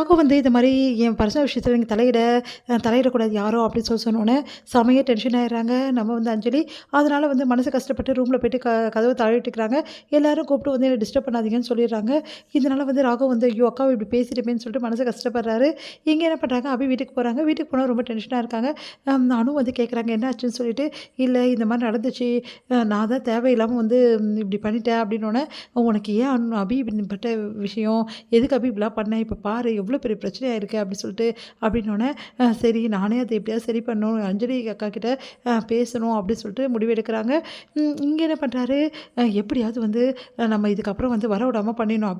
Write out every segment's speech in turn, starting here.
ராகு வந்து இந்த மாதிரி என் பர்சனல் விஷயத்தில் நீங்கள் தலையிடக்கூடாது யாரோ அப்படின்னு சொன்னோன்னே செமையாக டென்ஷன் ஆயிடுறாங்க நம்ம வந்து அஞ்சலி. அதனால் வந்து மனசு கஷ்டப்பட்டு ரூமில் போயிட்டு கதவை தள்ளிட்டுக்கிறாங்க. எல்லாரும் கூப்பிட்டு வந்து என்னை டிஸ்டர்ப் பண்ணாதீங்கன்னு சொல்லிடுறாங்க. இதனால் வந்து ராகு வந்து ஐயோ அக்காவை இப்படி பேசிட்டுமேன்னு சொல்லிட்டு மனசு கஷ்டப்படுறாரு. இங்கே என்ன பண்ணுறாங்க, அபி வீட்டுக்கு போகிறாங்க. வீட்டுக்கு போனால் ரொம்ப டென்ஷனாக இருக்காங்க. அனு வந்து கேட்குறாங்க என்ன ஆச்சுன்னு சொல்லிட்டு. இல்லை இந்த மாதிரி நடந்துச்சு, நான் தான் தேவையில்லாமல் வந்து இப்படி பண்ணிட்டேன் அப்படின்னோடனே, உனக்கு ஏன் அபி இப்படிப்பட்ட விஷயம், எதுக்கு அபி இப்படிலாம் பண்ணேன், இப்போ பாரு எவ்வளோ பெரிய பிரச்சனையாக இருக்குது அப்படி சொல்லிட்டு அப்படின்னோடனே, சரி நானே அதை எப்படியாவது சரி பண்ணணும், அஞ்சலி அக்கா கிட்ட பேசணும் அப்படின்னு சொல்லிட்டு முடிவெடுக்கிறாங்க. இங்கே என்ன பண்ணுறாரு, எப்படியாவது வந்து நம்ம இதுக்கப்புறம் வந்து வர விடாமல் பண்ணிடணும்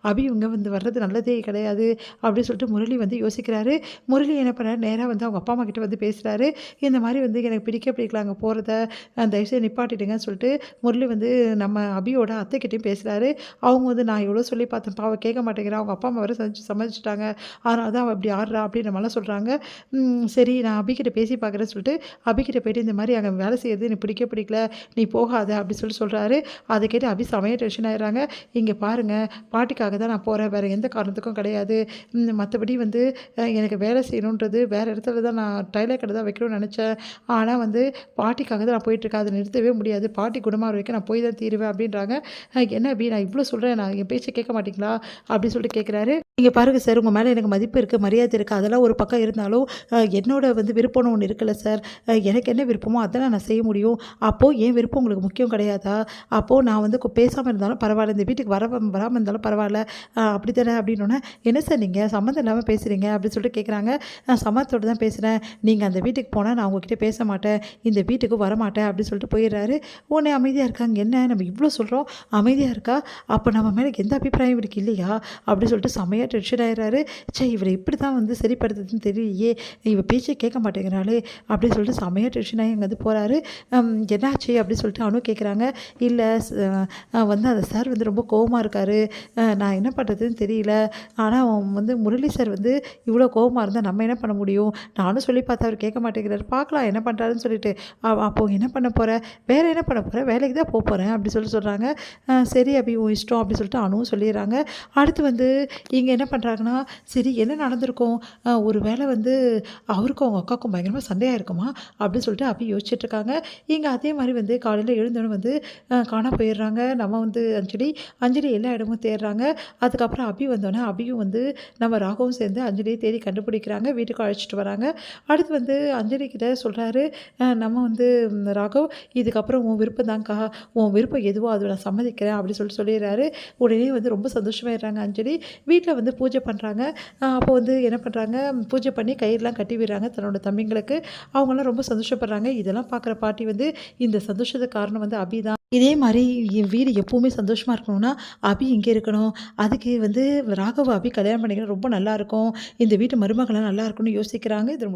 அபி இவங்க வந்து வர்றது நல்லதே கிடையாது அப்படின்னு சொல்லிட்டு முரளி வந்து யோசிக்கிறாரு. முரளி என்ன பண்ணுறாரு, நேராக வந்து அவங்க அப்பா அம்மா கிட்ட வந்து பேசுகிறாரு. இந்த மாதிரி வந்து எனக்கு பிடிக்கல அங்கே போகிறத, தயவுசெய்து நிப்பாட்டிட்டுங்கன்னு சொல்லிட்டு முரளி வந்து நம்ம அபியோட அத்தைக்கிட்டையும் பேசுகிறாரு. அவங்க வந்து நான் எவ்வளோ சொல்லி பார்த்தேன் பாவம் கேட்க மாட்டேங்கிறேன், அவங்க அப்பா அம்மா வர சம்மதிச்சிட்டாங்க, அதனால தான் அவள் அப்படி ஆடுறா அப்படின்ற மாதிரிலாம் சொல்கிறாங்க. சரி நான் அபிக்கிட்ட பேசி பார்க்குறேன்னு சொல்லிட்டு அபிக்கிட்ட போய்ட்டு இந்த மாதிரி அங்கே வேலை செய்யறது எனக்கு பிடிக்கல, நீ போகாத அப்படி சொல்கிறாரு. அதை கேட்டு அபி செமையாக டென்ஷன் ஆகிடுறாங்க. இங்கே பாருங்கள், பாட்டிக்காக தான் நான் போகிறேன், வேறு எந்த காரணத்துக்கும் கிடையாது. மற்றபடி வந்து எனக்கு வேலை செய்யணுன்றது வேறு இடத்துல தான், நான் டைலர் கடை தான் வைக்கணும்னு நினச்சேன், ஆனால் வந்து பாட்டிக்காக தான் நான் போயிட்டுருக்கேன், அதை நிறுத்தவே முடியாது, பாட்டி குணமாக வரைக்கும் நான் போய் தான் தீருவேன் அப்படின்றாங்க. என்ன அபி நான் இவ்வளோ சொல்கிறேன், நான் என் பேச்சை கேட்க மாட்டீங்களா அப்படின்னு சொல்லிட்டு கேட்குறாரு. நீங்கள் பாருங்கள் சார், உங்கள் மேலே எனக்கு மதிப்பு இருக்குது, மரியாதை இருக்குது, அதெல்லாம் ஒரு பக்கம் இருந்தாலும் என்னோட வந்து விருப்பம்னு ஒன்று இருக்குல்ல சார், எனக்கு என்ன விருப்பமோ அதெல்லாம் நான் செய்ய முடியும். அப்போது என் விருப்பம் உங்களுக்கு முக்கியம் கிடையாதா? அப்போது நான் வந்து பேசாமல் இருந்தாலும் பரவாயில்ல, இந்த வீட்டுக்கு வராமல் இருந்தாலும் பரவாயில்ல, அப்படி தானே அப்படின்னோடனே, என்ன சார் நீங்கள் சம்மந்தம் இல்லாமல் பேசுகிறீங்க அப்படின்னு சொல்லிட்டு கேட்குறாங்க. நான் சம்மதத்தோடு தான் பேசுகிறேன், நீங்கள் அந்த வீட்டுக்கு போனால் நான் உங்ககிட்ட பேச மாட்டேன், இந்த வீட்டுக்கு வரமாட்டேன் அப்படின்னு சொல்லிட்டு போயிடுறாரு. உடனே அமைதியாக இருக்காங்க. என்ன நம்ம இவ்வளோ சொல்கிறோம் அமைதியாக இருக்கா, அப்போ நம்ம மேலே எந்த அபிப்பிராயம் இவருக்கு இல்லையா அப்படின்னு சொல்லிட்டு செமையாக டென்ஷன் ஆகிறாரு. இவரை இப்படி தான் வந்து சரிப்படுத்துதுன்னு தெரியலையே, இவ பேச்சை கேட்க மாட்டேங்கிறாளே அப்படின்னு சொல்லிட்டு செமையாக டென்ஷன் ஆகி அங்கேருந்து போகிறாரு. என்னாச்சு அப்படின்னு சொல்லிட்டு அனு கேட்குறாங்க. இல்லை வந்து அந்த சார் வந்து ரொம்ப கோவமாக இருக்கார், நான் என்ன பண்ணுறதுன்னு தெரியல, ஆனால் வந்து முரளி சார் வந்து இவ்வளோ கோவமாக இருந்தால் நம்ம என்ன பண்ண முடியும், நானும் சொல்லி பார்த்தா அவர் கேட்க மாட்டேங்கிறாரு, பார்க்கலாம் என்ன பண்ணுறாருன்னு சொல்லிட்டு. அப்போது என்ன பண்ண போகிற, வேறு என்ன பண்ண போகிறேன், வேலைக்கு தான் போகிறேன் அப்படி சொல்கிறாங்க. சரி அபி உன் இஷ்டம் அப்படின்னு சொல்லிட்டு அனுவும் சொல்லிடுறாங்க. அடுத்து வந்து இங்கே என்ன பண்ணுறாங்கன்னா, சரி என்ன நடந்திருக்கும், ஒரு வேளை வந்து அவருக்கும் அவங்க அக்காவுக்கும் பயங்கரமாக சண்டையாக இருக்குமா அப்படின்னு சொல்லிட்டு அபி யோசிச்சுட்ருக்காங்க. இங்கே அதே மாதிரி வந்து காலையில் எழுந்தோன்னு வந்து காணா போயிடுறாங்க. நம்ம வந்து அஞ்சலி எல்லா இடமும் தேடுறாங்க. அதுக்கப்புறம் அபி வந்தோடனே அபியும் வந்து நம்ம ராகவும் சேர்ந்து அஞ்சலியை தேடி கண்டுபிடிக்கிறாங்க, வீட்டுக்கு அழைச்சிட்டு வராங்க. அடுத்து வந்து அஞ்சலி கிட்ட சொல்கிறாரு, நம்ம வந்து ராகவ் இதுக்கப்புறம் உன் விருப்பம் தான்க்கா, உன் விருப்பம் எதுவோ அதை நான் சம்மதிக்கிறேன் அப்படின்னு சொல்லிடுறாரு. உடனே வந்து ரொம்ப சந்தோஷமாயிடுறாங்க அஞ்சலி. வீட்டில் வந்து பூஜை பண்ணுறாங்க. அப்போ வந்து என்ன பண்ணுறாங்க, பூஜை பண்ணி கயிறுலாம் கட்டி விடுறாங்க தன்னோட தம்பிங்களுக்கு. அவங்களாம் ரொம்ப சந்தோஷப்படுறாங்க. இதெல்லாம் பார்க்குற பாட்டி வந்து இந்த சந்தோஷத்துக்கு காரணம் வந்து அபி தான். இதே மாதிரி என் வீடு எப்போவுமே சந்தோஷமாக இருக்கணும்னா அபி இங்கே இருக்கணும், அதுக்கு வந்து ராகவ அபி கல்யாணம் பண்ணிக்கணும், ரொம்ப நல்லாயிருக்கும், இந்த வீட்டு மருமகளாக நல்லா இருக்கும்னு யோசிக்கிறாங்க. இது